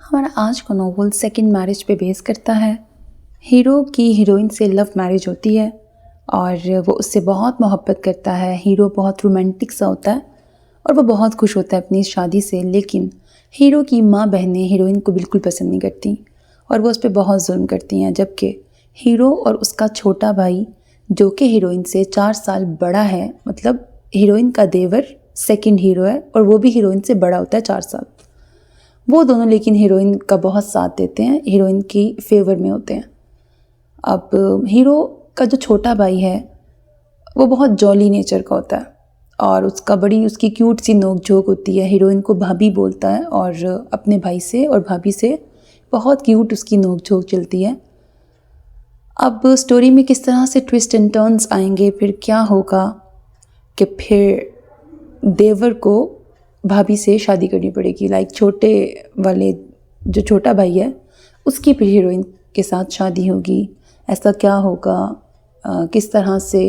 हमारा आज का नॉवल सेकंड मैरिज पे बेस करता है। हीरो की हीरोइन से लव मैरिज होती है और वो उससे बहुत मोहब्बत करता है। हीरो बहुत रोमांटिक सा होता है और वो बहुत खुश होता है अपनी शादी से, लेकिन हीरो की माँ बहनें हीरोइन को बिल्कुल पसंद नहीं करती और वो उस पर बहुत जुल्म करती हैं। जबकि हीरो और उसका छोटा भाई जो कि हीरोइन से 4 साल बड़ा है, मतलब हीरोइन का देवर सेकंड हीरो है और वो भी हीरोइन से बड़ा होता है 4 साल। वो दोनों लेकिन हीरोइन का बहुत साथ देते हैं, हीरोइन की फेवर में होते हैं। अब हीरो का जो छोटा भाई है वो बहुत जॉली नेचर का होता है और उसकी क्यूट सी नोक झोंक होती है। हीरोइन को भाभी बोलता है और अपने भाई से और भाभी से बहुत क्यूट उसकी नोक झोंक चलती है। अब स्टोरी में किस तरह से ट्विस्ट एंड टर्न्स आएंगे, फिर क्या होगा कि फिर देवर को भाभी से शादी करनी पड़ेगी। लाइक छोटे वाले जो छोटा भाई है उसकी फिर हीरोइन के साथ शादी होगी। ऐसा क्या होगा, किस तरह से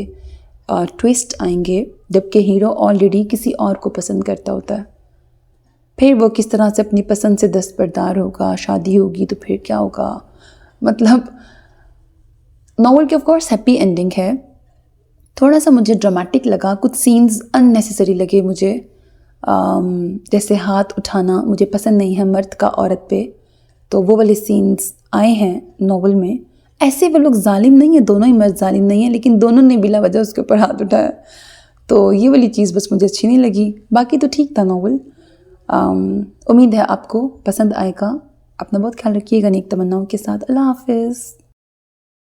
ट्विस्ट आएंगे, जबकि हीरो ऑलरेडी किसी और को पसंद करता होता है। फिर वो किस तरह से अपनी पसंद से दस्तबरदार होगा, शादी होगी तो फिर क्या होगा। मतलब नॉवल की ऑफ कोर्स हैप्पी एंडिंग है। थोड़ा सा मुझे ड्रामेटिक लगा, कुछ सीन्स अननेसेसरी लगे मुझे। जैसे हाथ उठाना मुझे पसंद नहीं है मर्द का औरत पे, तो वो वाले सीन्स आए हैं नॉवल में। ऐसे वो लोग जालिम नहीं है, दोनों ही मर्द जालिम नहीं है, लेकिन दोनों ने बिला वजह उसके ऊपर हाथ उठाया, तो ये वाली चीज़ बस मुझे अच्छी नहीं लगी। बाकी तो ठीक था नॉवल। उम्मीद है आपको पसंद आएगा। अपना बहुत ख्याल रखिएगा नेक तमन्नाओं के साथ। अल्लाह हाफिज़।